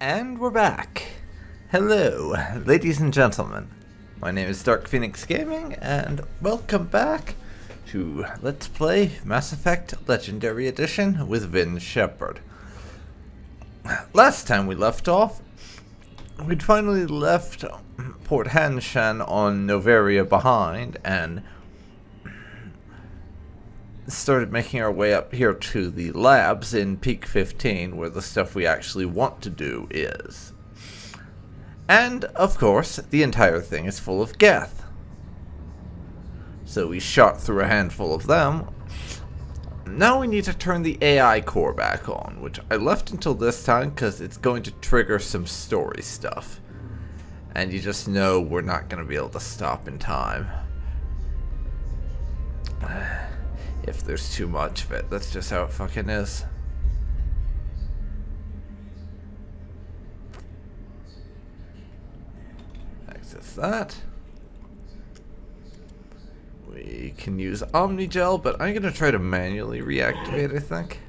And we're back. Hello, ladies and gentlemen. My name is Dark Phoenix Gaming, and welcome back to Let's Play Mass Effect Legendary Edition with Vin Shepard. Last time we left off, we'd finally left Port Hanshan on Novaria behind, and started making our way up here to the labs in Peak 15, where the stuff we actually want to do is. And, of course, the entire thing is full of Geth. So we shot through a handful of them. Now we need to turn the AI core back on, which I left until this time because it's going to trigger some story stuff. And you just know we're not going to be able to stop in time. If there's too much of it, that's just how it fucking is. Access that. We can use Omnigel, but I'm gonna try to manually reactivate, I think.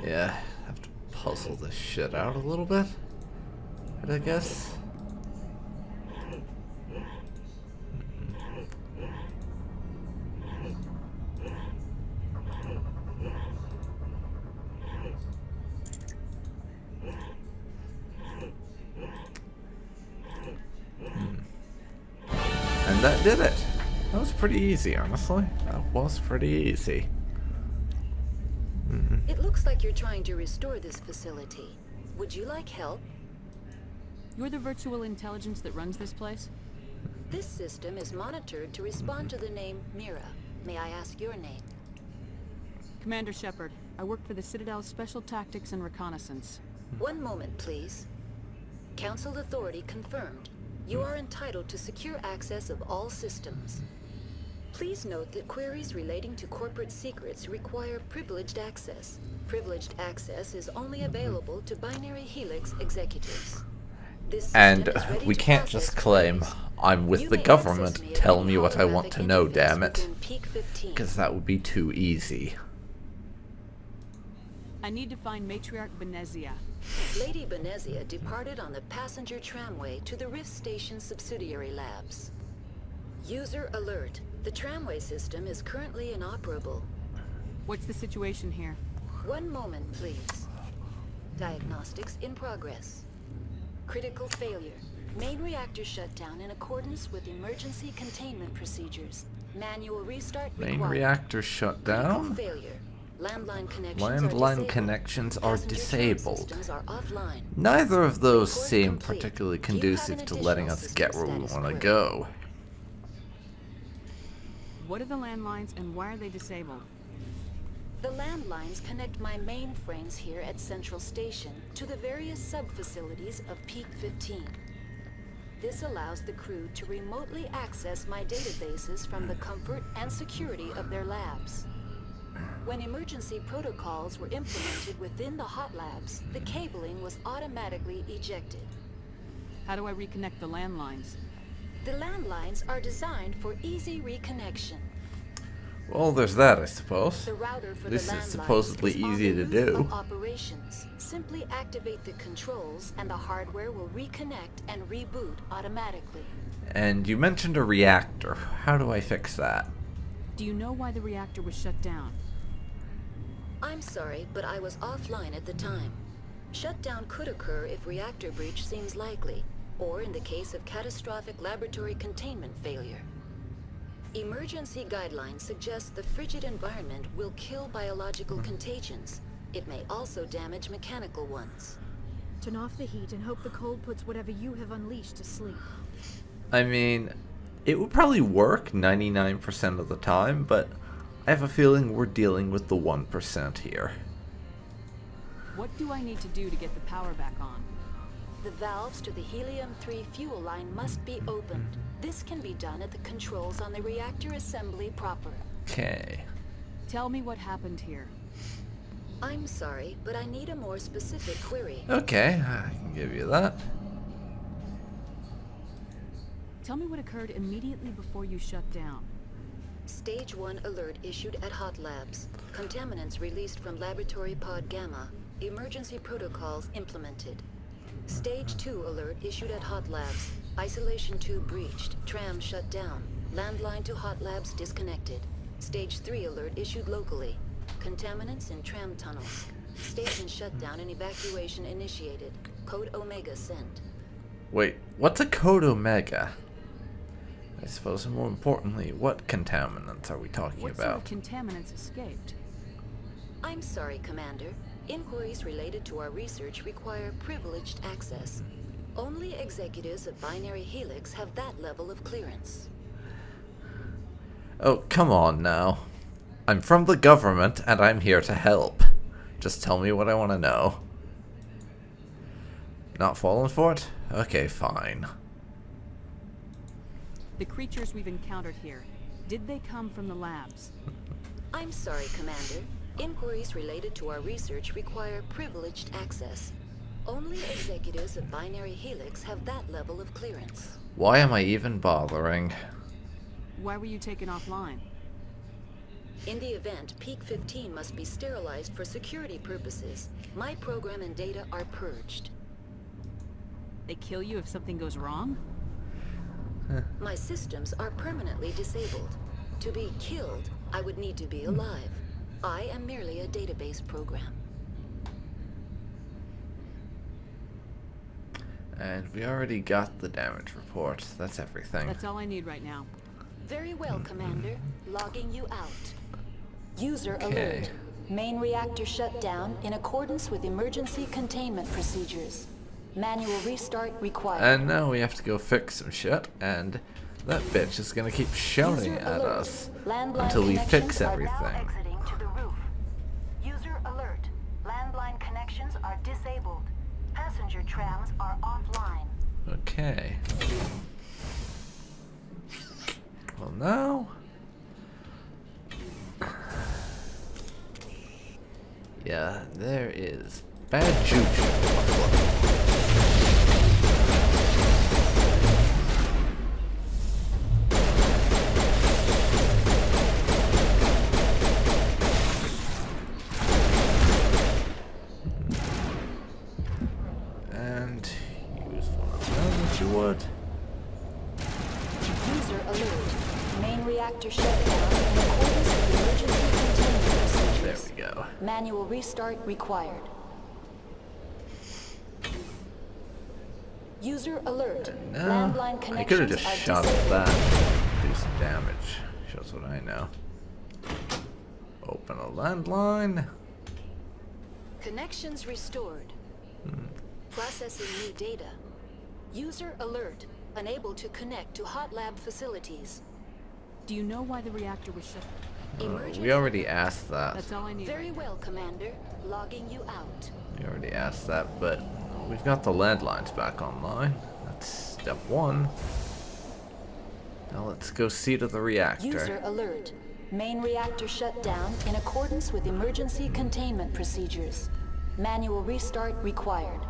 Yeah, have to puzzle this shit out a little bit, I guess. And that did it. That was pretty easy, honestly. That was pretty easy. It looks like you're trying to restore this facility. Would you like help? You're the virtual intelligence that runs this place? This system is monitored to respond to the name Mira. May I ask your name? Commander Shepard. I work for the Citadel's Special Tactics and Reconnaissance. One moment, please. Council authority confirmed. You are entitled to secure access of all systems. Please note that queries relating to corporate secrets require privileged access. Privileged access is only available to binary Helix executives. This And system is ready we to can't process just claim, queries. I'm with You the may government, access me at tell any me what I want holographic to know, interface damn it. within Peak 15. Because that would be too easy. I need to find Matriarch Benezia. Lady Benezia departed on the passenger tramway to the Rift Station subsidiary labs. User alert. The tramway system is currently inoperable. What's the situation here? One moment, please. Diagnostics in progress. Critical failure. Main reactor shut down in accordance with emergency containment procedures. Manual restart required. Main reactor shut Critical down? failure. Landline connections are disabled. Systems are offline. Neither of those Report seem complete. particularly Do you have an conducive to letting additional us get where system we status want to query? go. What are the landlines and why are they disabled? The landlines connect my mainframes here at Central Station to the various sub-facilities of Peak 15. This allows the crew to remotely access my databases from the comfort and security of their labs. When emergency protocols were implemented within the hot labs, the cabling was automatically ejected. How do I reconnect the landlines? The landlines are designed for easy reconnection. Well, there's that, I suppose. The router for This the is landlines supposedly is on easy the to roof do. of operations. Simply activate the controls and the hardware will reconnect and reboot automatically. And you mentioned a reactor. How do I fix that? Do you know why the reactor was shut down? I'm sorry, but I was offline at the time. Shutdown could occur if reactor breach seems likely, or in the case of catastrophic laboratory containment failure. Emergency guidelines suggest the frigid environment will kill biological contagions. It may also damage mechanical ones. Turn off the heat and hope the cold puts whatever you have unleashed to sleep. I mean, it would probably work 99% of the time, but I have a feeling we're dealing with the 1% here. What do I need to do to get the power back on? The valves to the helium-3 fuel line must be opened. This can be done at the controls on the reactor assembly proper. Okay. Tell me what happened here. I'm sorry, but I need a more specific query. Okay, I can give you that. Tell me what occurred immediately before you shut down. Stage 1 alert issued at Hot Labs. Contaminants released from Laboratory Pod Gamma. Emergency protocols implemented. Stage 2 alert issued at Hot Labs. Isolation tube breached. Tram shut down. Landline to Hot Labs disconnected. Stage 3 alert issued locally. Contaminants in tram tunnels. Station shutdown and evacuation initiated. Code Omega sent. Wait, what's a code Omega? I suppose, and more importantly, what contaminants are we talking What about? sort of contaminants escaped? I'm sorry, Commander. Inquiries related to our research require privileged access. Only executives of Binary Helix have that level of clearance. Oh, come on now. I'm from the government, and I'm here to help. Just tell me what I want to know. Not falling for it? Okay, fine. The creatures we've encountered here, did they come from the labs? I'm sorry, Commander. Inquiries related to our research require privileged access. Only executives of Binary Helix have that level of clearance. Why am I even bothering? Why were you taken offline? In the event, Peak 15 must be sterilized for security purposes. My program and data are purged. They kill you if something goes wrong? My systems are permanently disabled. To be killed, I would need to be alive. I am merely a database program. And we already got the damage report. That's everything. That's all I need right now. Very well, Commander. Logging you out. User Okay. alert. Main reactor shut down in accordance with emergency containment procedures. Manual restart required. And now we have to go fix some shit, and that bitch is gonna keep shouting User at alert. us Landline until we connections fix are now everything. exiting to the roof. User alert. Landline connections are disabled. Passenger trams are offline. Okay. Well, now... Yeah, there is bad juju. And use one of them if you would. User alert. Main reactor shut down in accordance with emergency containment procedures. There we go. Manual restart required. User alert. No, Landline I could have connections just are shot at disabled. that. Do some damage. Shows what I know. Open a landline. Connections restored. Processing new data. User alert. Unable to connect to hot lab facilities. Do you know why the reactor was shut? We already asked that. That's all I need. Very right now. well, Commander. Logging you out. We already asked that, but we've got the landlines back online. That's step one. Now let's go see to the reactor. User alert. Main reactor shut down in accordance with emergency containment procedures. Manual restart required.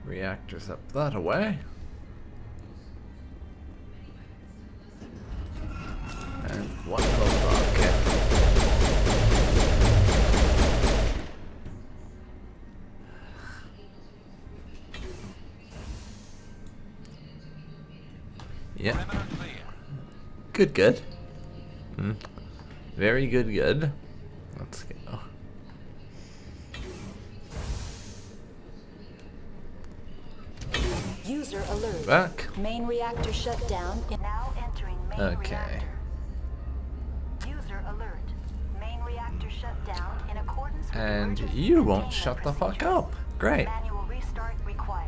Reactors up that away. And one bulldog. Yeah. Good, good. Very good, good. Let's go. User alert. Back. Main reactor shut down. Now entering main Okay. reactor. User alert. Main reactor shut down in accordance with And emergency you won't containment shut the fuck procedures. up. Great. Manual restart required.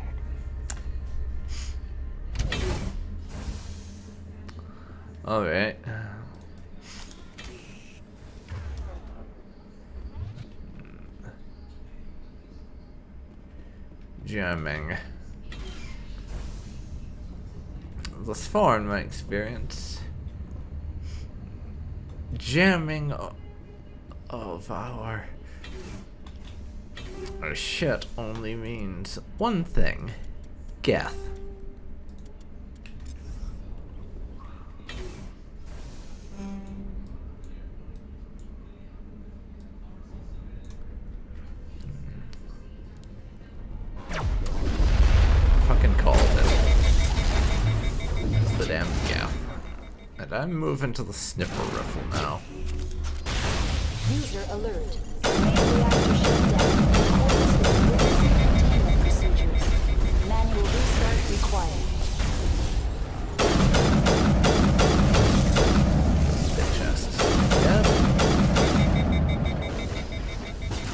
Alright. Jamming. Thus far in my experience, jamming of our shit only means one thing: Geth. Fucking called it. It's the damn Geth. And I'm moving to the snipper riffle now. User alert. Main reactor shut down in accordance with emergency containment procedures. Manual restart required. Big chests. Yep.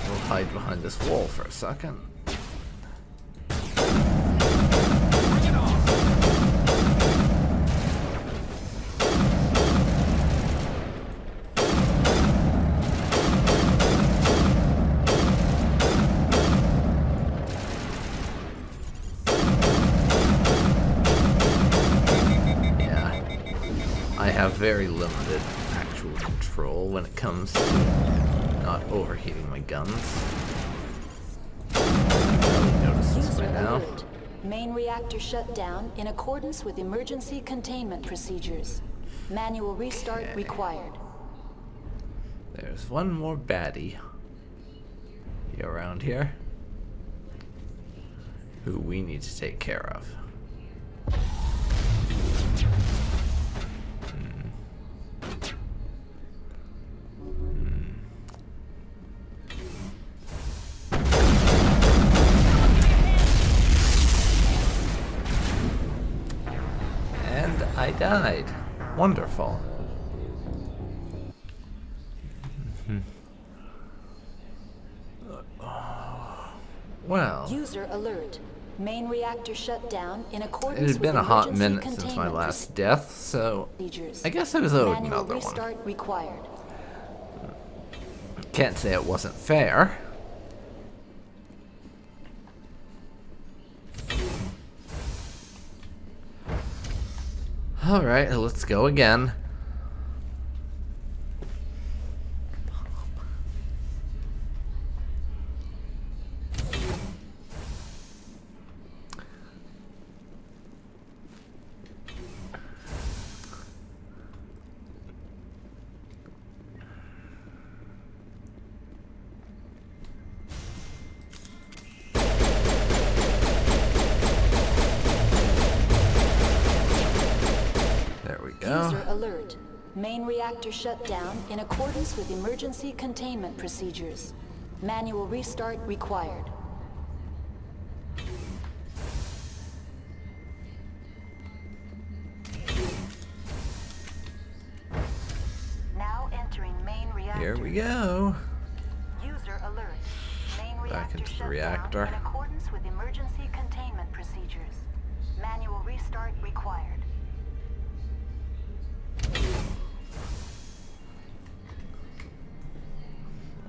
We'll hide behind this wall for a second. I have very limited actual control when it comes to not overheating my guns. You probably noticed this by now. Alert. Main reactor shut down in accordance with emergency containment procedures. Manual restart Okay. required. There's one more baddie around here who we need to take care of. And I died. Wonderful. Well, User alert. Main reactor shut down in it accordance had been with a hot emergency minute since my containment last death, so procedures. I guess I was owed Manual another one. restart required. Can't say it wasn't fair. Alright, let's go again. There we go. User alert. Main reactor shut down in accordance with emergency containment procedures. Manual restart required. Now entering main Here we go. User alert. Main Back reactor into the shut reactor. down in accordance with emergency containment procedures. Manual restart required.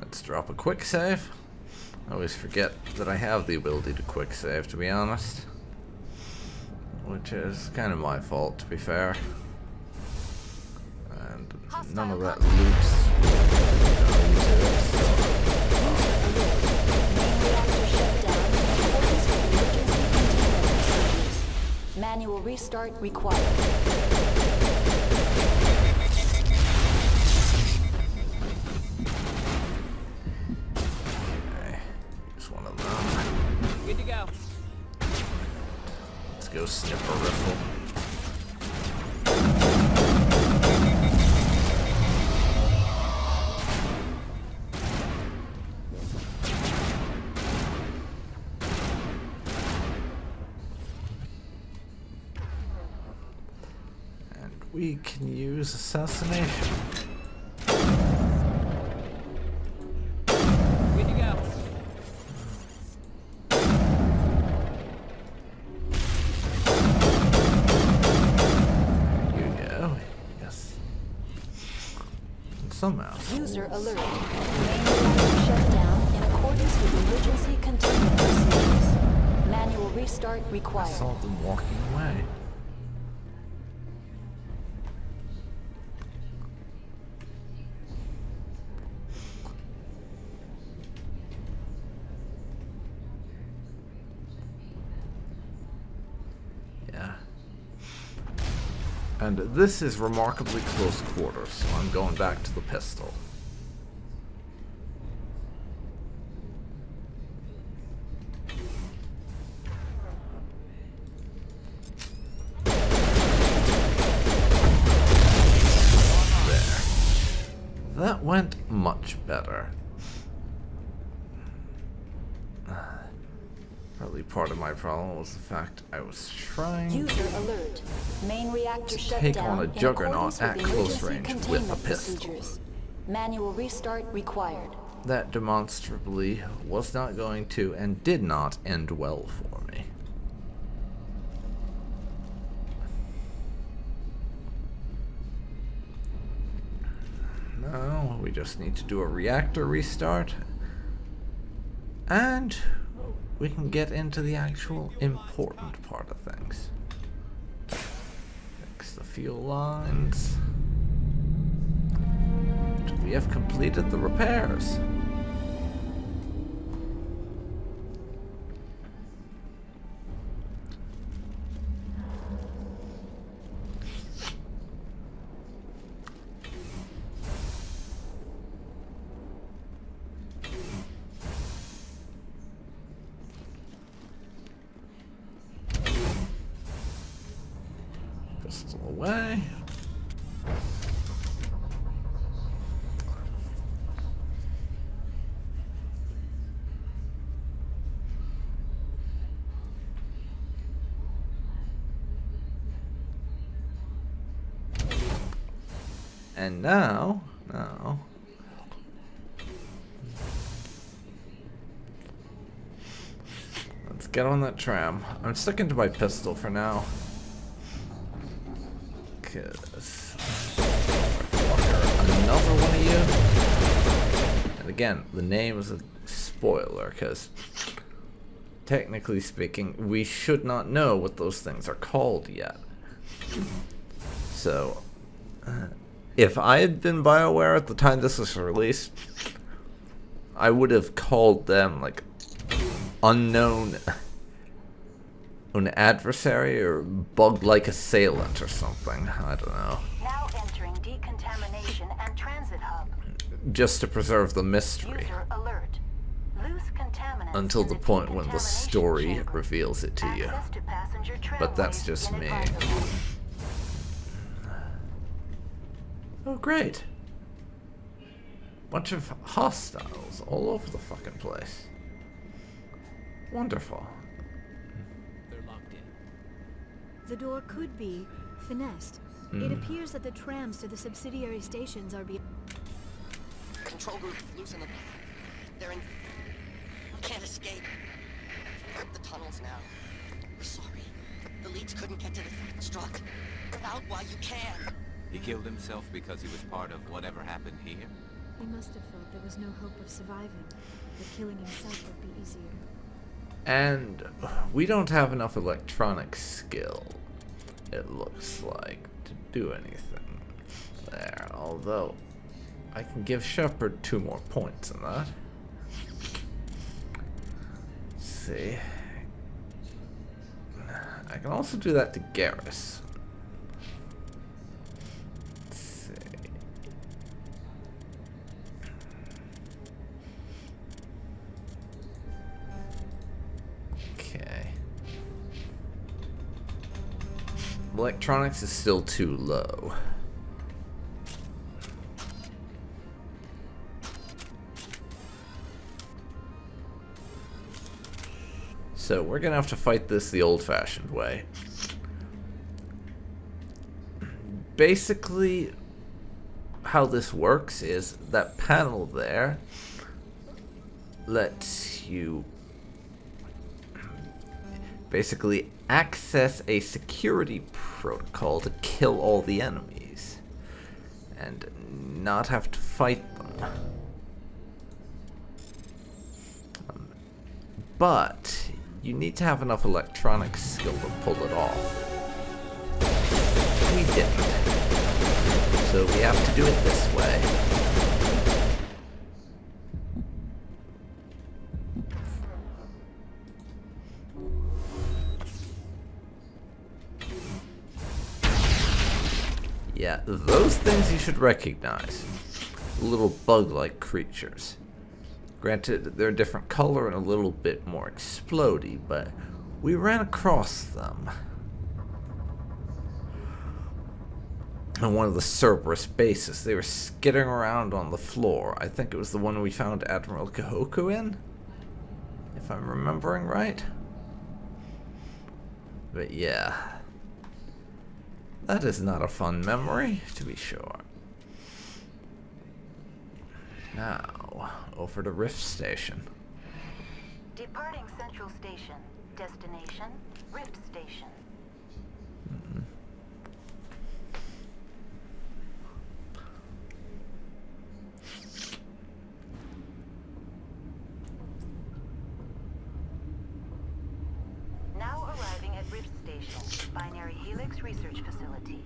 Let's drop a quick save. I always forget that I have the ability to quick save, to be honest. Which is kind of my fault, to be fair. And none of that loot's Manual restart required. Okay, just one of them. Good to go. Let's go snip a riffle. And we can use assassination. Good to go. Here you go. Yes. And somehow. User alert. Main reactor shut down in accordance with emergency containment procedures. Manual restart I required. saw them walking away. Yeah. And this is remarkably close quarters, so I'm going back to the pistol. That went much better. Probably part of my problem was the fact I was trying User alert. Main reactor to shut take down on a in juggernaut accordance at with close emergency range with a containment pistol. procedures. Manual restart required. That demonstrably was not going to and did not end well for me. No, we just need to do a reactor restart. And we can get into the actual important part of things. Fix the fuel lines. We have completed the repairs. Pistol away. And now, let's get on that tram. I'm sticking to my pistol for now. Cause another one of you. And again, the name is a spoiler, because technically speaking, we should not know what those things are called yet. So, if I had been BioWare at the time this was released, I would have called them like unknown an adversary or bug-like assailant or something. I don't know. Now entering decontamination and transit hub. Just to preserve the mystery User alert. Loose contaminants until in the point when the decontamination story chamber. reveals it to you. Access to passenger But that's trailways just me. inadvisable. Oh, great. Bunch of hostiles all over the fucking place. Wonderful. They're locked in. The door could be finessed. It appears that the trams to the subsidiary stations are being... control group losing them. They're in... Can't escape. The tunnels now. We're sorry. The leads couldn't get to the struck. Get out while you can. He killed himself because he was part of whatever happened here? He must have felt there was no hope of surviving. That killing himself would be easier. And we don't have enough electronic skill, it looks like, to do anything there. Although, I can give Shepard 2 more points in that. Let's see. I can also do that to Garrus. Let's see. Okay. Electronics is still too low. So we're gonna have to fight this the old-fashioned way. Basically, how this works is that panel there lets you basically access a security protocol to kill all the enemies and not have to fight them. But you need to have enough electronic skill to pull it off. We didn't. So we have to do it this way. Yeah, those things you should recognize. Little bug-like creatures. Granted, they're a different color and a little bit more explodey, but we ran across them on one of the Cerberus bases. They were skidding around on the floor. I think it was the one we found Admiral Kahoku in, if I'm remembering right. But yeah, that is not a fun memory, to be sure. Now, over to Rift Station. Departing Central Station. Destination, Rift Station. Now arriving at Rift Station, Binary Helix Research Facility.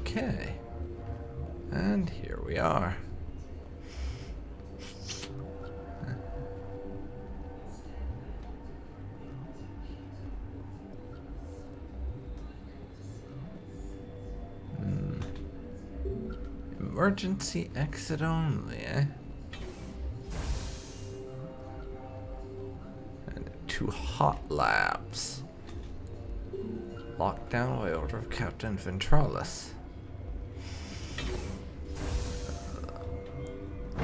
Okay. And here we are. Emergency exit only, eh? And 2 hot labs. Locked down by order of Captain Ventralis.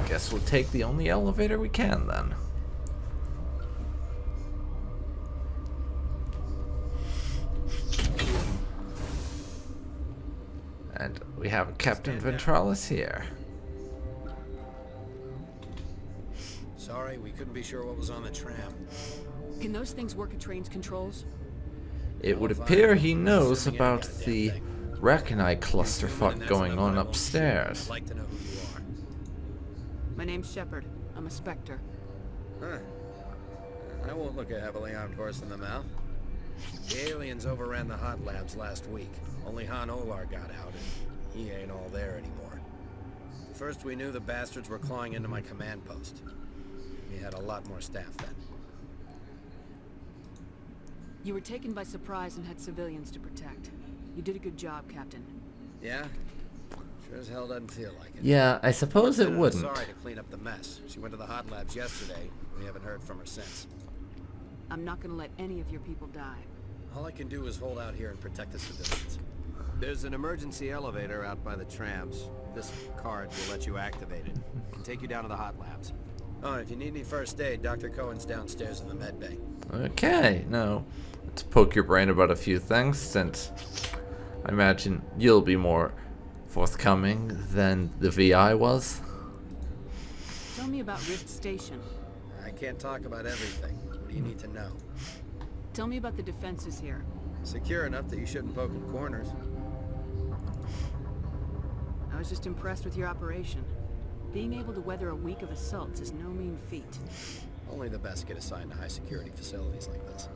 Guess we'll take the only elevator we can then. And we have Captain Ventralis here. Sorry, we couldn't be sure what was on the tram. Can those things work at train's controls? It would appear he knows about the Reckonite clusterfuck going on upstairs. I'd like to know who you are. My name's Shepard. I'm a Spectre. Huh. I won't look a heavily armed horse in the mouth. The aliens overran the hot labs last week. Only Han Olar got out, and he ain't all there anymore. First we knew the bastards were clawing into my command post. We had a lot more staff then. You were taken by surprise and had civilians to protect. You did a good job, Captain. Yeah? Sure as hell doesn't feel like it. Yeah, I suppose it I'm wouldn't. sorry to clean up the mess. She went to the hot labs yesterday. We haven't heard from her since. I'm not gonna let any of your people die. All I can do is hold out here and protect the civilians. There's an emergency elevator out by the trams. This card will let you activate it. Can take you down to the hot labs. Oh, and if you need any first aid, Dr. Cohen's downstairs in the med bay. Okay, now let's poke your brain about a few things, since I imagine you'll be more forthcoming than the VI was. Tell me about Rift Station. I can't talk about everything. What do you need to know? Tell me about the defenses here. Secure enough that you shouldn't poke in corners. I was just impressed with your operation. Being able to weather a week of assaults is no mean feat. Only the best get assigned to high-security facilities like this.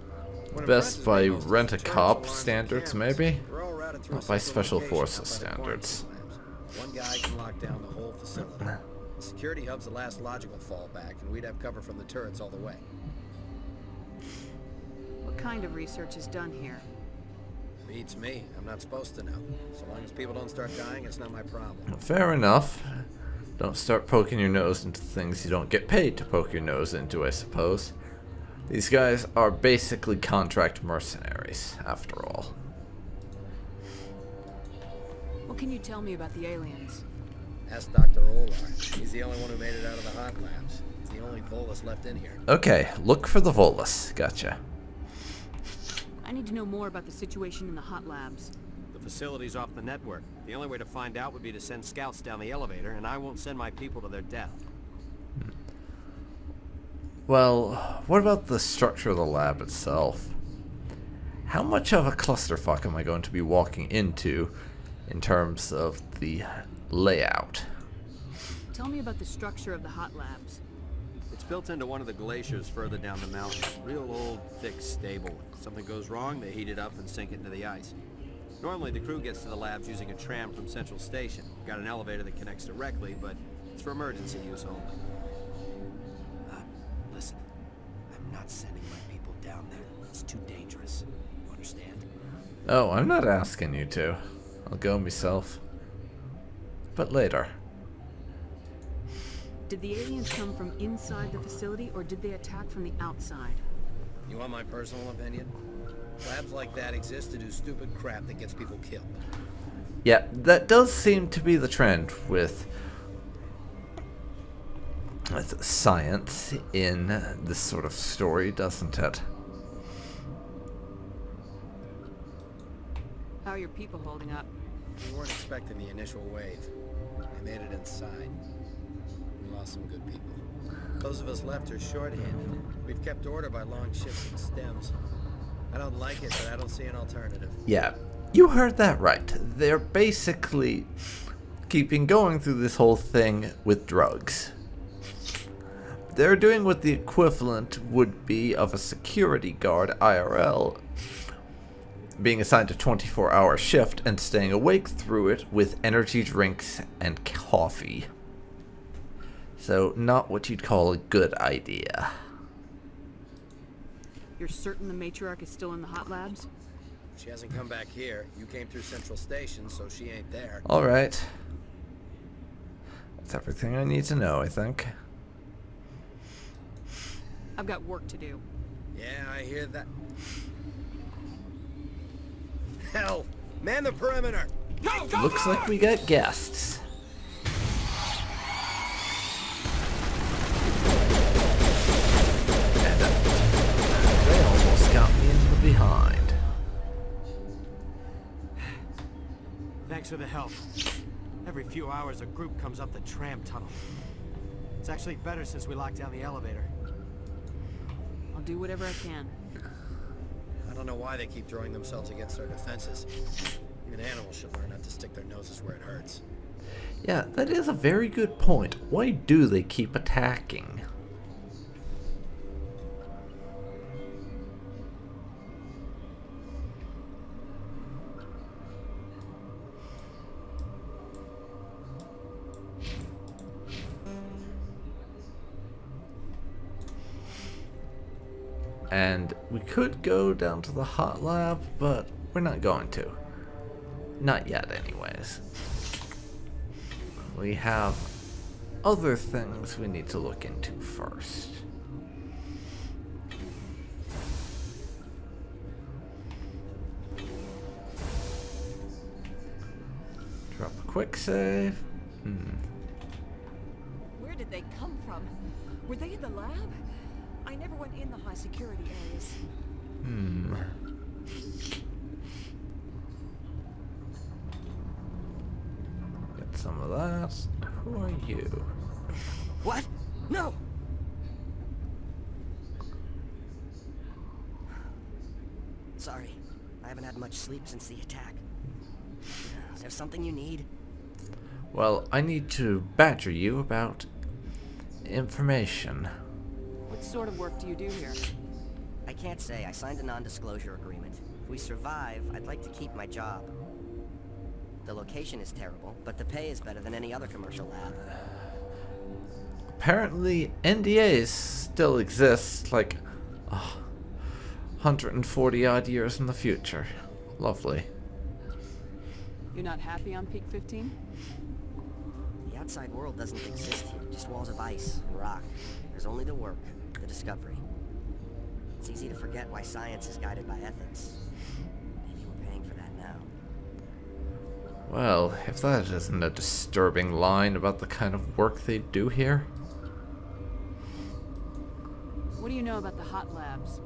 What Best impresses by me most is the turrets, rent-a-cop alarms, and standards, cameras. maybe? They're all routed through a Not by central special location forces out by the standards. quarantine labs. One guy can lock down the whole facility. The security hub's the last logical fallback, and we'd have cover from the turrets all the way. What kind of research is done here? Beats me. I'm not supposed to know. So long as people don't start dying, it's not my problem. Fair enough. Don't start poking your nose into things you don't get paid to poke your nose into, I suppose. These guys are basically contract mercenaries, after all. What can you tell me about the aliens? Ask Dr. Olar. He's the only one who made it out of the hot labs. He's the only Volus left in here. Okay, look for the Volus. Gotcha. I need to know more about the situation in the hot labs. The facility's off the network. The only way to find out would be to send scouts down the elevator, and I won't send my people to their death. Well, what about the structure of the lab itself? How much of a clusterfuck am I going to be walking into in terms of the layout? Tell me about the structure of the hot labs. It's built into one of the glaciers further down the mountain. Real old, thick, stable. If something goes wrong, they heat it up and sink it into the ice. Normally, the crew gets to the labs using a tram from Central Station. Got an elevator that connects directly, but it's for emergency use only. Listen, I'm not sending my people down there. It's too dangerous. You understand? Oh, I'm not asking you to. I'll go myself. But later. Did the aliens come from inside the facility, or did they attack from the outside? You want my personal opinion? Labs like that exist to do stupid crap that gets people killed. Yeah, that does seem to be the trend with science in this sort of story, doesn't it? How are your people holding up? We weren't expecting the initial wave. They made it inside. We lost some good people. Those of us left are short-handed. We've kept order by long shifts and stems. I don't like it, but I don't see an alternative. Yeah, you heard that right. They're basically keeping going through this whole thing with drugs. They're doing what the equivalent would be of a security guard IRL, being assigned a 24-hour shift and staying awake through it with energy drinks and coffee. So, not what you'd call a good idea. You're certain the matriarch is still in the hot labs? She hasn't come back here. You came through Central Station, so she ain't there. Alright. That's everything I need to know, I think. I've got work to do. Yeah, I hear that. Hell! Man the perimeter! Looks like we got guests. And they almost got me in the behind. Thanks for the help. Every few hours, a group comes up the tram tunnel. It's actually better since we locked down the elevator. I'll do whatever I can. I don't know why they keep throwing themselves against our defenses. Even animals should learn not to stick their noses where it hurts. Yeah, that is a very good point. Why do they keep attacking? And we could go down to the hot lab, but we're not going to. Not yet, anyways. We have other things we need to look into first. Drop a quick save. Where did they come from? Were they in the lab? I never went in the high security areas. Get some of that. Who are you? What? No! Sorry. I haven't had much sleep since the attack. Is there something you need? Well, I need to badger you about information. What sort of work do you do here? I can't say. I signed a non-disclosure agreement. If we survive, I'd like to keep my job. The location is terrible, but the pay is better than any other commercial lab. Apparently, NDAs still exist, like 140 odd years in the future. Lovely. You're not happy on Peak 15? The outside world doesn't exist here, just walls of ice and rock. There's only the work, the discovery. It's easy to forget why science is guided by ethics. Maybe we're paying for that now. Well, if that isn't a disturbing line about the kind of work they do here. What do you know about the hot labs?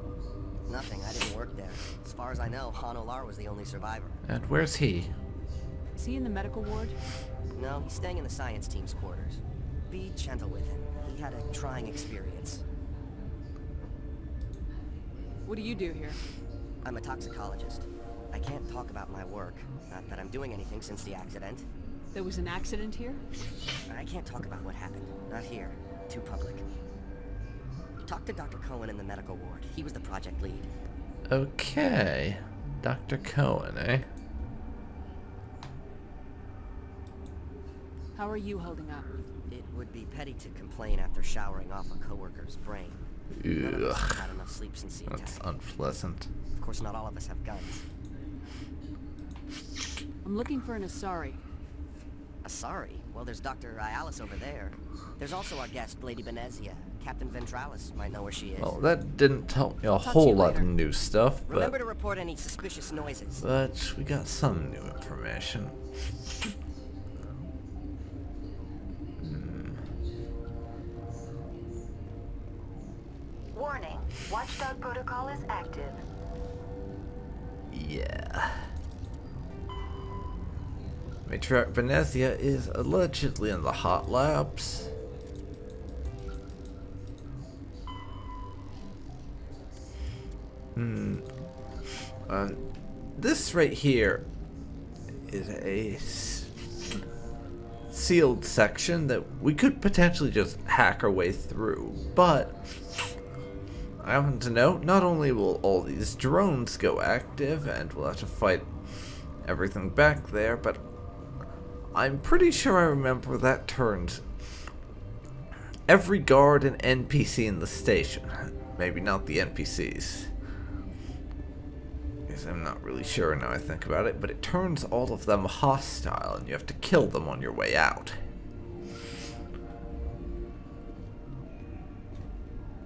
Nothing, I didn't work there. As far as I know, Han Olar was the only survivor. And where's he? Is he in the medical ward? No, he's staying in the science team's quarters. Be gentle with him. He had a trying experience. What do you do here? I'm a toxicologist. I can't talk about my work. Not that I'm doing anything since the accident. There was an accident here? I can't talk about what happened. Not here. Too public. Talk to Dr. Cohen in the medical ward. He was the project lead. Okay. Dr. Cohen, eh? How are you holding up? It would be petty to complain after showering off a coworker's brain. None of us have had enough sleep since the That's attack. unpleasant. Of course, not all of us have guns. I'm looking for an Asari. Sorry. Well, there's Dr. Ayalis over there. There's also our guest, Lady Benezia. Captain Ventralis might know where she is. Well, that didn't tell me a Talk to whole you lot of later. new stuff, Remember to report any suspicious noises. but we got some new information. Warning. Watchdog protocol is active. Yeah. Matriarch Venezia is allegedly in the hot labs. This right here is a sealed section that we could potentially just hack our way through, but I happen to know not only will all these drones go active and we'll have to fight everything back there, but I'm pretty sure I remember that turns every guard and NPC in the station. Maybe not the NPCs. Because I'm not really sure now I think about it, but it turns all of them hostile and you have to kill them on your way out.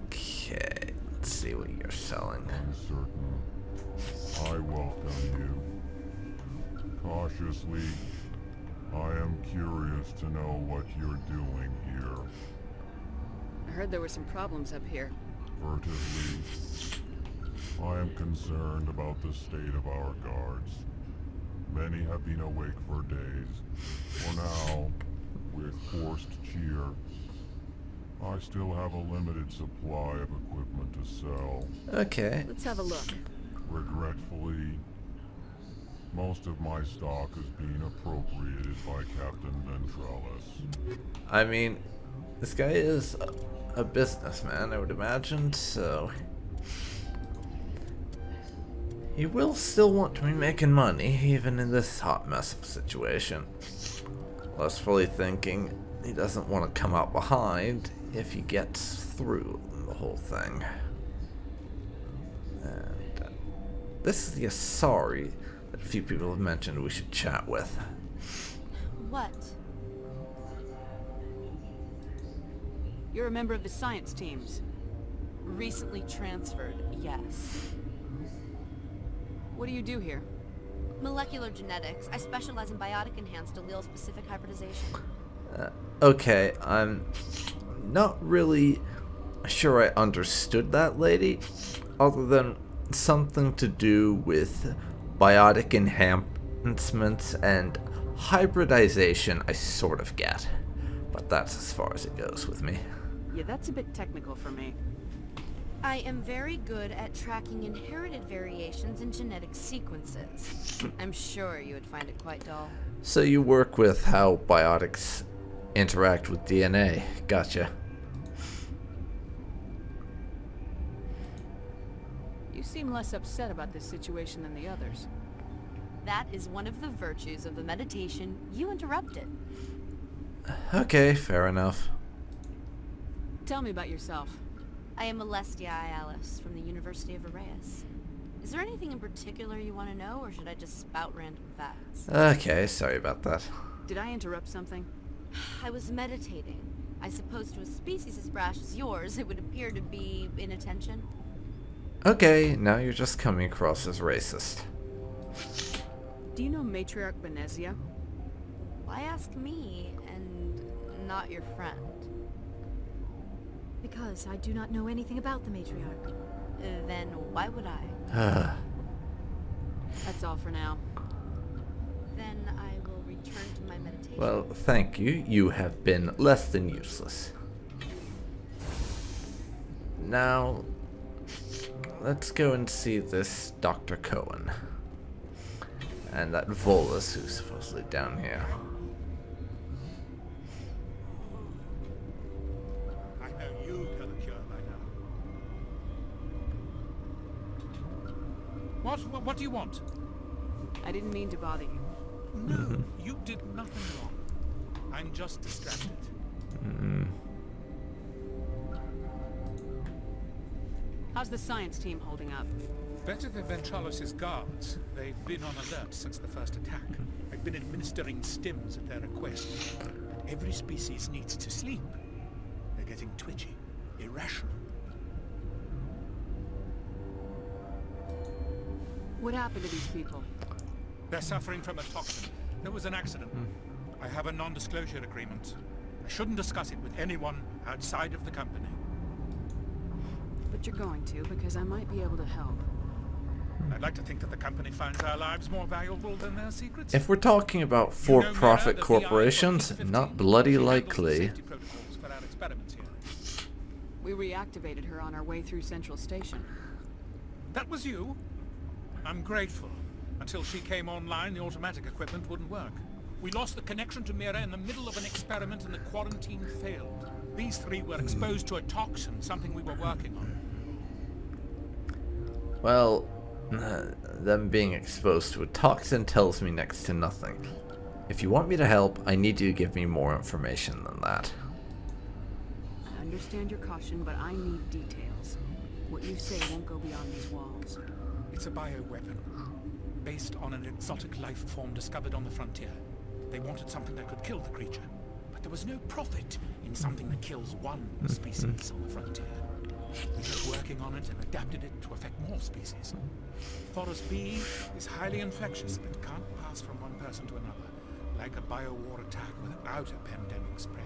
Okay, let's see what you're selling. Uncertain. I welcome you. Cautiously, I am curious to know what you're doing here. I heard there were some problems up here. Furtively, I am concerned about the state of our guards. Many have been awake for days. For now, with forced cheer, I still have a limited supply of equipment to sell. Okay. Let's have a look. Regretfully, most of my stock is being appropriated by Captain Ventralis. I mean, this guy is a businessman, I would imagine, so he will still want to be making money, even in this hot mess of a situation. Less fully thinking he doesn't want to come out behind if he gets through the whole thing. And this is the Asari that a few people have mentioned we should chat with. What? You're a member of the science teams. Recently transferred, yes. What do you do here? Molecular genetics. I specialize in biotic-enhanced allele-specific hybridization. Okay, I'm not really sure I understood that lady, other than something to do with biotic enhancements and hybridization. I sort of get, but that's as far as it goes with me. Yeah, that's a bit technical for me. I am very good at tracking inherited variations in genetic sequences. I'm sure you would find it quite dull. So you work with how biotics interact with DNA. Gotcha. You seem less upset about this situation than the others. That is one of the virtues of the meditation you interrupted. Okay, fair enough. Tell me about yourself. I am Alestia Alice from the University of Arrayas. Is there anything in particular you want to know, or should I just spout random facts? Okay, sorry about that. Did I interrupt something? I was meditating. I suppose to a species as brash as yours, it would appear to be inattention. Okay, now you're just coming across as racist. Do you know Matriarch Benezia? Why ask me, and not your friend? Because I do not know anything about the matriarch. Then why would I? That's all for now. Then I will return to my meditation. Well, thank you. You have been less than useless. Now, let's go and see this Dr. Cohen. And that Volus who's supposedly down here. I know you got a cure by now. What do you want? I didn't mean to bother you. No, you did nothing wrong. I'm just distracted. How's the science team holding up? Better than Ventralos's guards. They've been on alert since the first attack. I've been administering stims at their request. But every species needs to sleep. They're getting twitchy, irrational. What happened to these people? They're suffering from a toxin. There was an accident. I have a non-disclosure agreement. I shouldn't discuss it with anyone outside of the company. But you're going to, because I might be able to help. I'd like to think that the company finds our lives more valuable than their secrets. If we're talking about for-profit corporations, not bloody likely. We reactivated her on our way through Central Station. That was you? I'm grateful. Until she came online, the automatic equipment wouldn't work. We lost the connection to Mira in the middle of an experiment and the quarantine failed. These three were exposed to a toxin, something we were working on. Well, them being exposed to a toxin tells me next to nothing. If you want me to help, I need you to give me more information than that. I understand your caution, but I need details. What you say won't go beyond these walls. It's a bioweapon, based on an exotic life form discovered on the frontier. They wanted something that could kill the creature, but there was no profit in something that kills one species on the frontier. We kept working on it and adapted it to affect more species. Forest B is highly infectious, but can't pass from one person to another, like a biowar attack without a pandemic spread.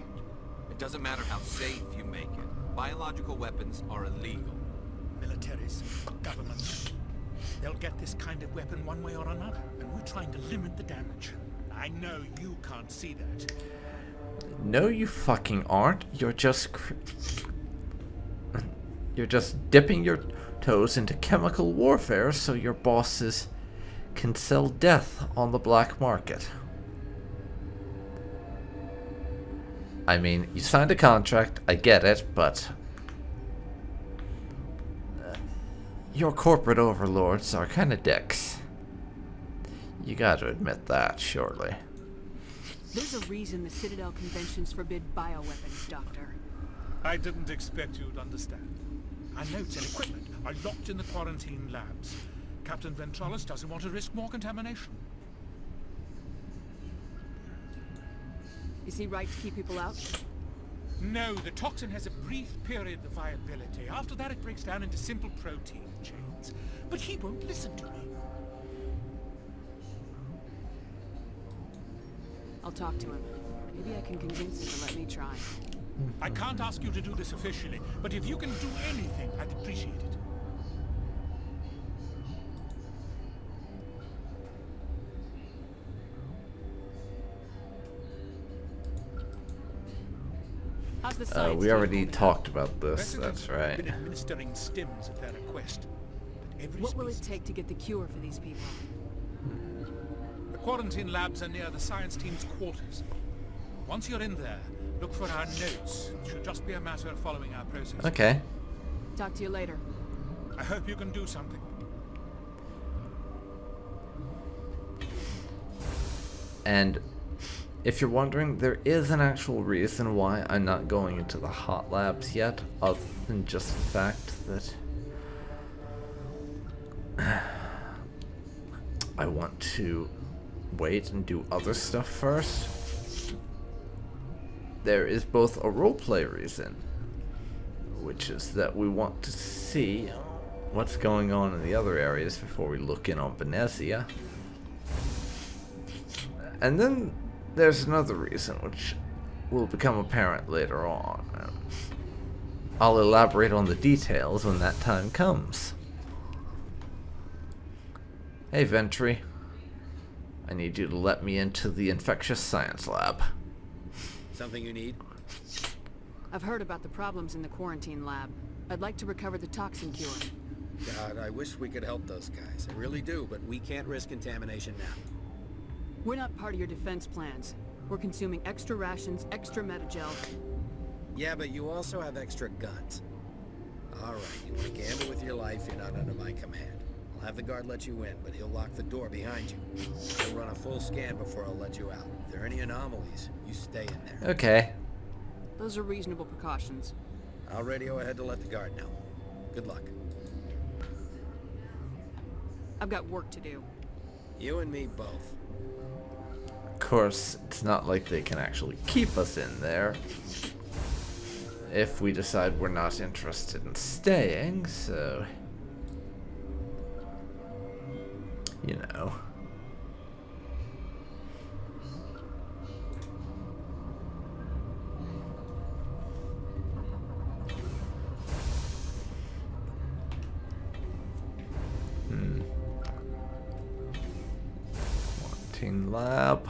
It doesn't matter how safe you make it. Biological weapons are illegal. Militaries, governments, they'll get this kind of weapon one way or another, and we're trying to limit the damage. I know you can't see that. No, you fucking aren't. You're just dipping your toes into chemical warfare so your bosses can sell death on the black market. I mean, you signed a contract, I get it, but your corporate overlords are kind of dicks. You gotta admit that, surely. There's a reason the Citadel conventions forbid bioweapons, Doctor. I didn't expect you'd understand. Our notes and equipment are locked in the quarantine labs. Captain Ventralis doesn't want to risk more contamination. Is he right to keep people out? No, the toxin has a brief period of viability. After that it breaks down into simple protein chains. But he won't listen to me. I'll talk to him. Maybe I can convince him to let me try. I can't ask you to do this officially, but if you can do anything, I'd appreciate it. How's the science We team already holding talked about this, Residents that's have right. been administering stims at their request, but every What will it species- take to get the cure for these people? The quarantine labs are near the science team's quarters. Once you're in there, look for our notes. It should just be a matter of following our process. Okay. Talk to you later. I hope you can do something. And if you're wondering, there is an actual reason why I'm not going into the hot labs yet, other than just the fact that I want to wait and do other stuff first. There is both a roleplay reason, which is that we want to see what's going on in the other areas before we look in on Venezia. And then there's another reason, which will become apparent later on. I'll elaborate on the details when that time comes. Hey, Ventry. I need you to let me into the infectious science lab. Something you need? I've heard about the problems in the quarantine lab. I'd like to recover the toxin cure. God, I wish we could help those guys. I really do, but We can't risk contamination now. We're not part of your defense plans. We're consuming extra rations, extra metagel. yeah, but you also have extra guns. All right, you want to gamble with your life, you're not under my command. I'll have the guard let you in, but he'll lock the door behind you. He'll run a full scan before I'll let you out. If there are any anomalies, you stay in there. Okay. Those are reasonable precautions. I'll radio ahead to let the guard know. Good luck. I've got work to do. You and me both. Of course, it's not like they can actually keep us in there if we decide we're not interested in staying, so you know. Wanting lab.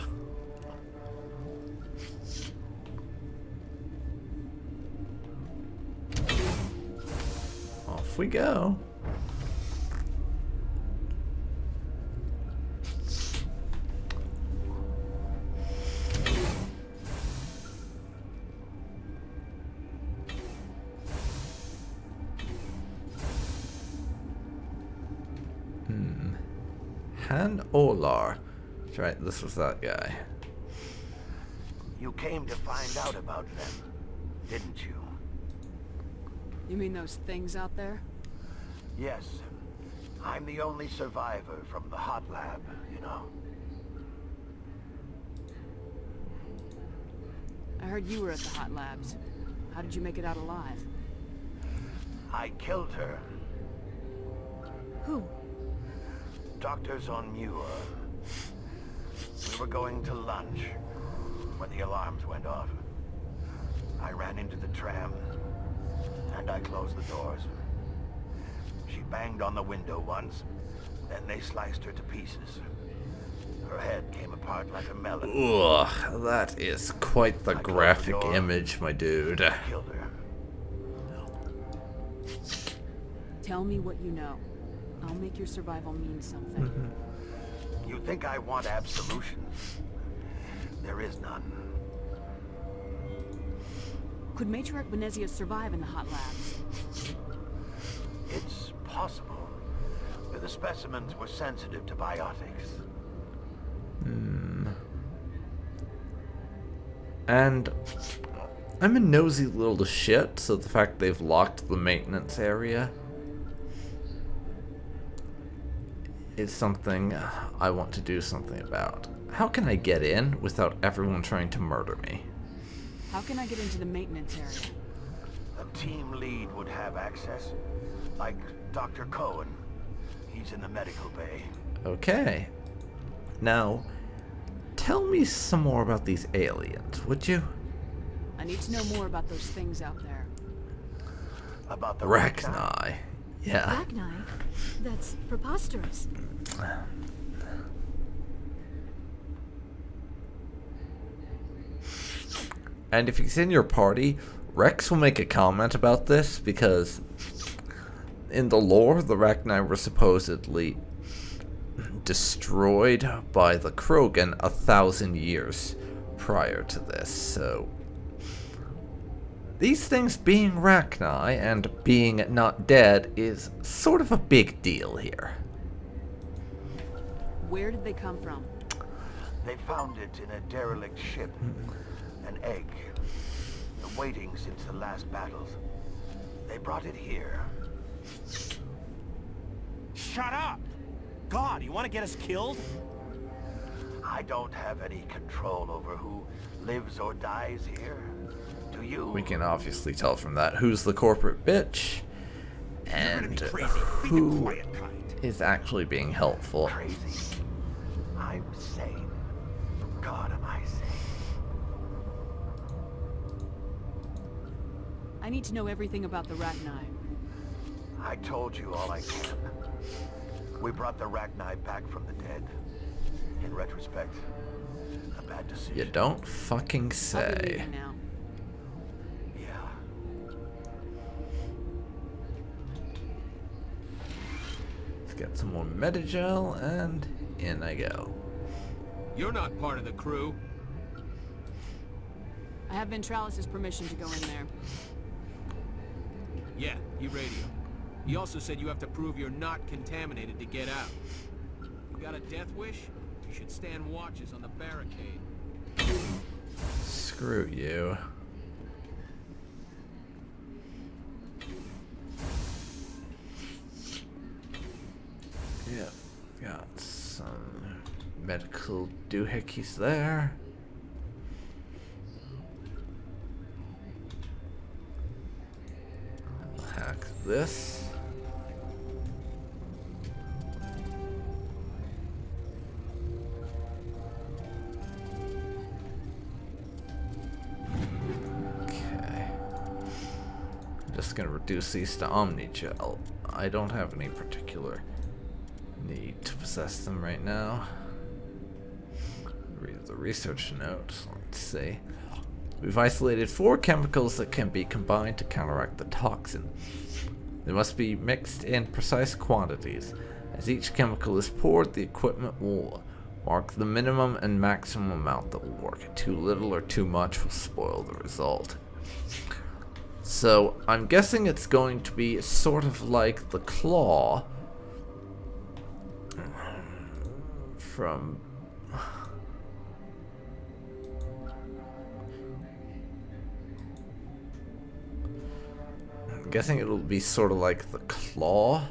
Off we go. Han Olar. That's right, this was that guy. You came to find out about them, didn't you? You mean those things out there? Yes. I'm the only survivor from the hot lab, you know. I heard you were at the hot labs. How did you make it out alive? I killed her. Who? Doctors on Muir. We were going to lunch when the alarms went off. I ran into the tram, and I closed the doors. She banged on the window once, then they sliced her to pieces. Her head came apart like a melon. Ugh, that is quite the graphic image, my dude. Killed her. Tell me what you know. I'll make your survival mean something. You think I want absolution? There is none. Could Matriarch Venezia survive in the hot labs? It's possible. The specimens were sensitive to biotics. And I'm a nosy little shit, so the fact they've locked the maintenance area is something I want to do something about. How can I get in without everyone trying to murder me? How can I get into the maintenance area? A team lead would have access. Like Dr. Cohen. He's in the medical bay. Okay. Now, tell me some more about these aliens, would you? I need to know more about those things out there. About the Rachni. Yeah. Rachni? That's preposterous. And if he's in your party, Rex will make a comment about this, because in the lore, the Rachni were supposedly destroyed by the Krogan 1,000 years prior to this, so these things being Rachni and being not dead is sort of a big deal here. Where did they come from? They found it in a derelict ship. An egg. Waiting since the last battles. They brought it here. Shut up! God, you want to get us killed? I don't have any control over who lives or dies here. Do you? We can obviously tell from that who's the corporate bitch and who is actually being helpful. Crazy. I'm sane. God, am I sane? I need to know everything about the Rachni. I told you all I can. We brought the Rachni back from the dead. In retrospect, a bad decision. You don't fucking I'll be say. leaving now. Yeah. Let's get some more Medigel, and in I go. You're not part of the crew. I have Ventralis' permission to go in there. Yeah, he radioed. He also said you have to prove you're not contaminated to get out. You got a death wish? You should stand watches on the barricade. Screw you. Yeah, got some medical doohickeys there. Hack this. Okay. I'm just gonna reduce these to Omnigel. I don't have any particular need to possess them right now. Read the research notes. Let's see. We've isolated 4 chemicals that can be combined to counteract the toxin. They must be mixed in precise quantities. As each chemical is poured, the equipment will mark the minimum and maximum amount that will work. Too little or too much will spoil the result. So, I'm guessing it's going to be sort of like the claw from... I'm guessing it'll be sort of like the claw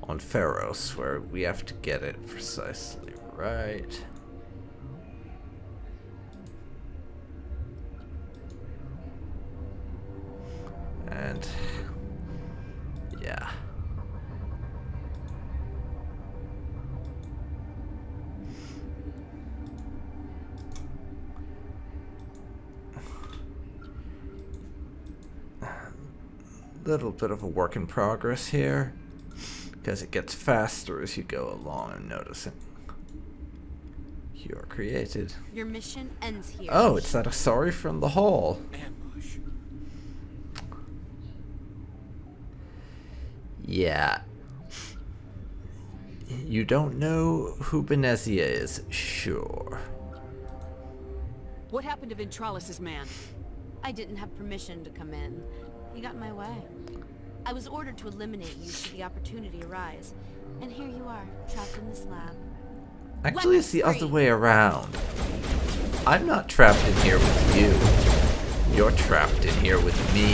on Pharos, where we have to get it precisely right. And yeah. Little bit of a work in progress here, because it gets faster as you go along. I'm noticing. You are created. Your mission ends here. Oh, it's that Asari from the hall. Ambush. Yeah. You don't know who Benezia is, sure. What happened to Ventralis' man? I didn't have permission to come in. He got in my way. I was ordered to eliminate you should the opportunity arise. And here you are, trapped in this lab. Actually, it's the other way around. I'm not trapped in here with you. You're trapped in here with me.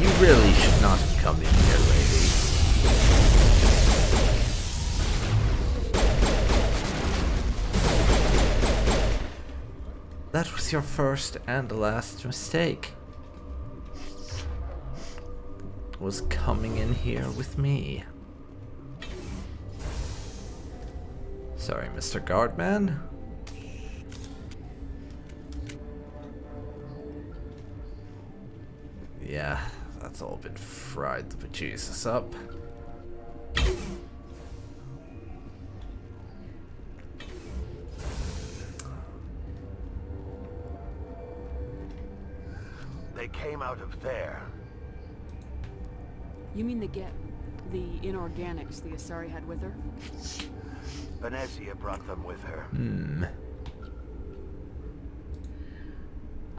You really should not have come in here, lady. That was your first and last mistake. was coming in here with me. Sorry, Mr. Guardman. Yeah, that's all been fried the bejesus up. They came out of there. You mean the inorganics the Asari had with her? Venezia brought them with her.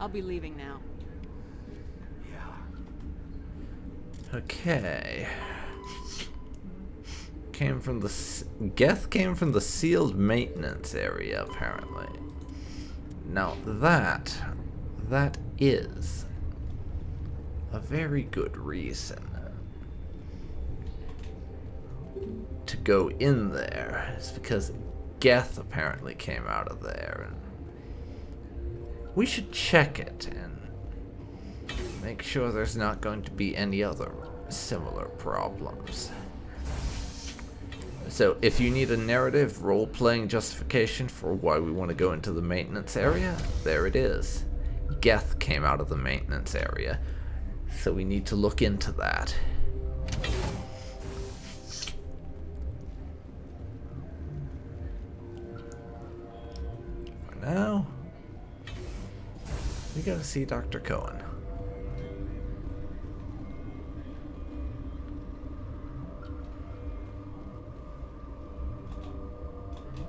I'll be leaving now. Okay. Geth came from the sealed maintenance area, apparently. Now that is a very good reason to go in there. It's because Geth apparently came out of there, and we should check it and make sure there's not going to be any other similar problems. So if you need a narrative role-playing justification for why we want to go into the maintenance area, there it is. Geth came out of the maintenance area, so we need to look into that. For now, we gotta see Dr. Cohen.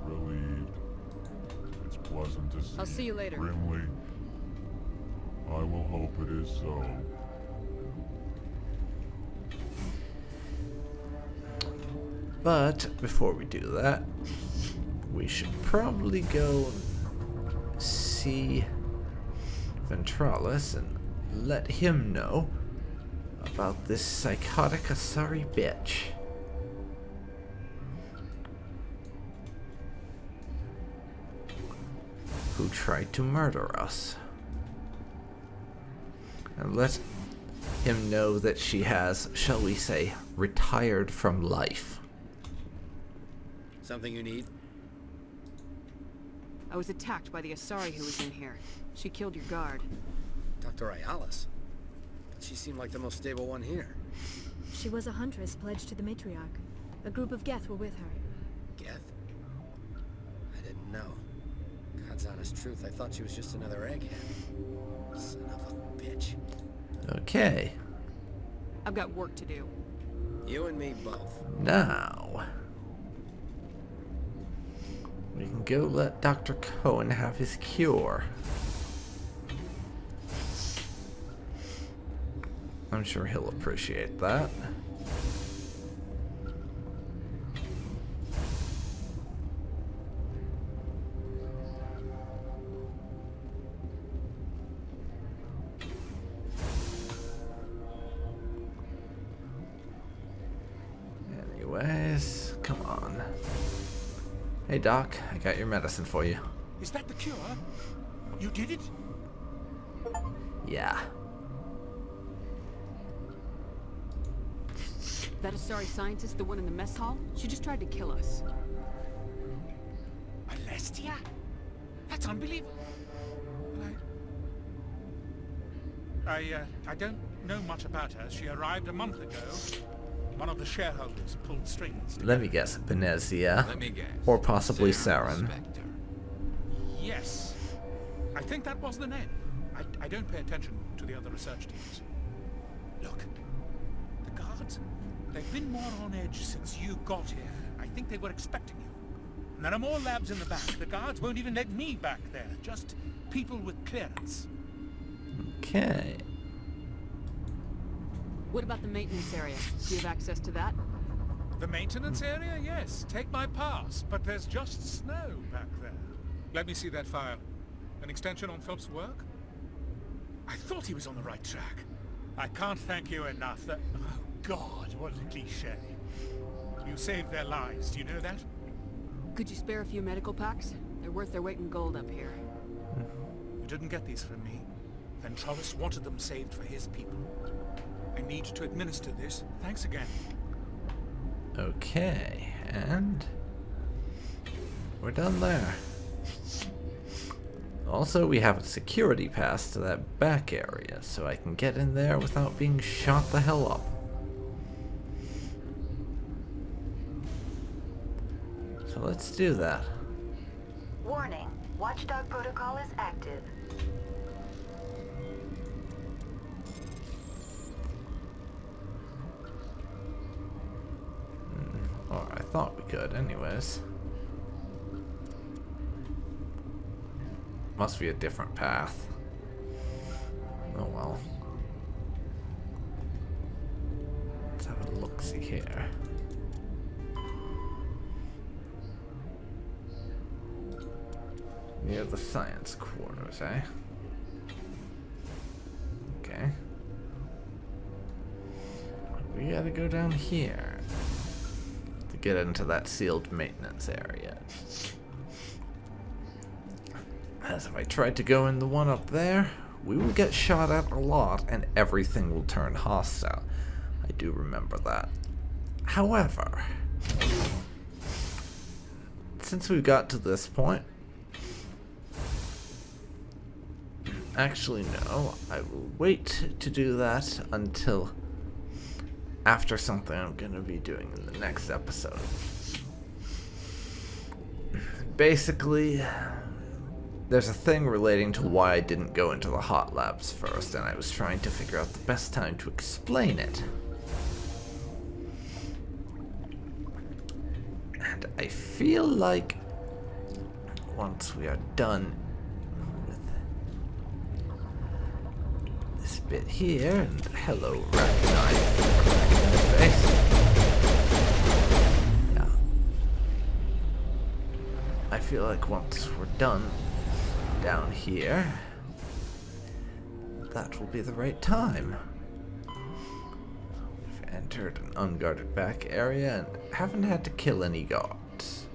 Relieved. It's pleasant to see. I'll see you later. Grimly. I will hope it is so. But before we do that, we should probably go see Ventralis and let him know about this psychotic Asari bitch. Who tried to murder us. And let him know that she has, shall we say, retired from life. Something you need? I was attacked by the Asari who was in here. She killed your guard. Dr. Ayalis? But she seemed like the most stable one here. She was a huntress pledged to the matriarch. A group of Geth were with her. Geth? I didn't know. God's honest truth, I thought she was just another egghead. Son of a bitch. Okay. I've got work to do. You and me both. Now, we can go let Dr. Cohen have his cure. I'm sure he'll appreciate that. Anyways, come on. Hey Doc, I got your medicine for you. Is that the cure? You did it? Yeah. That Asari scientist, the one in the mess hall, she just tried to kill us. Alestia? That's unbelievable. I don't know much about her. She arrived a month ago. One of the shareholders pulled strings. Let me guess, Venezia. Let me guess. Or possibly Saren. Yes. I think that was the name. I don't pay attention to the other research teams. Look, the guards, they've been more on edge since you got here. I think they were expecting you. And there are more labs in the back. The guards won't even let me back there. Just people with clearance. Okay. What about the maintenance area? Do you have access to that? The maintenance area? Yes. Take my pass. But there's just snow back there. Let me see that file. An extension on Phelps' work? I thought he was on the right track. I can't thank you enough. That... Oh, God, what a cliché. You saved their lives. Do you know that? Could you spare a few medical packs? They're worth their weight in gold up here. You didn't get these from me. Ventralis wanted them saved for his people. I need to administer this. Thanks again. Okay, and we're done there. Also, we have a security pass to that back area, so I can get in there without being shot the hell up. So let's do that. Warning, Watchdog protocol is active. Or I thought we could, anyways. Must be a different path. Oh well. Let's have a look-see here. Near the science quarters, eh? Okay. We gotta go down here to get into that sealed maintenance area. As if I tried to go in the one up there, we will get shot at a lot and everything will turn hostile. I do remember that. However, since we got to this point, actually no, I will wait to do that until after something I'm going to be doing in the next episode. Basically, there's a thing relating to why I didn't go into the hot labs first, and I was trying to figure out the best time to explain it. And I feel like once we are done with this bit here, and hello, Raccoon face. Yeah. I feel like once we're done down here, that will be the right time. We've entered an unguarded back area and haven't had to kill any guards.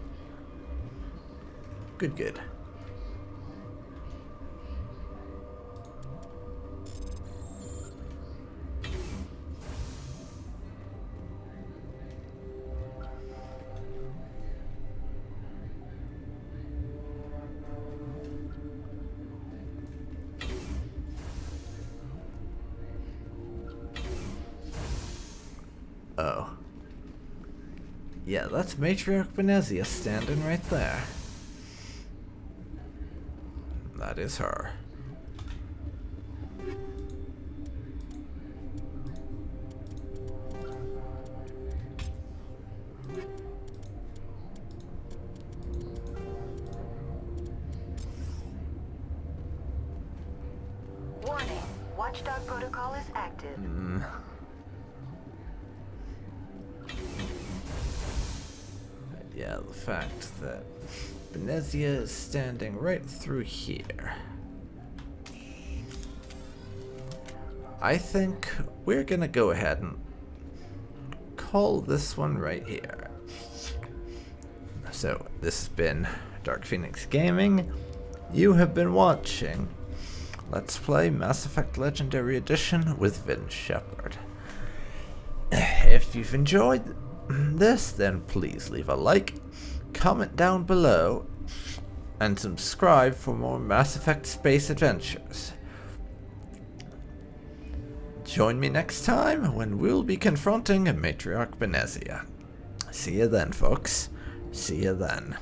Good, good. Oh. Yeah, that's Matriarch Benezia standing right there. That is her. Warning, Watchdog protocol is active. Yeah, the fact that Benezia is standing right through here. I think we're gonna go ahead and call this one right here. So, this has been Dark Phoenix Gaming. You have been watching Let's Play Mass Effect Legendary Edition with Vince Shepard. If you've enjoyed this, then please leave a like, comment down below, and subscribe for more Mass Effect space adventures. Join me next time when we'll be confronting Matriarch Benezia. See you then, folks. See you then.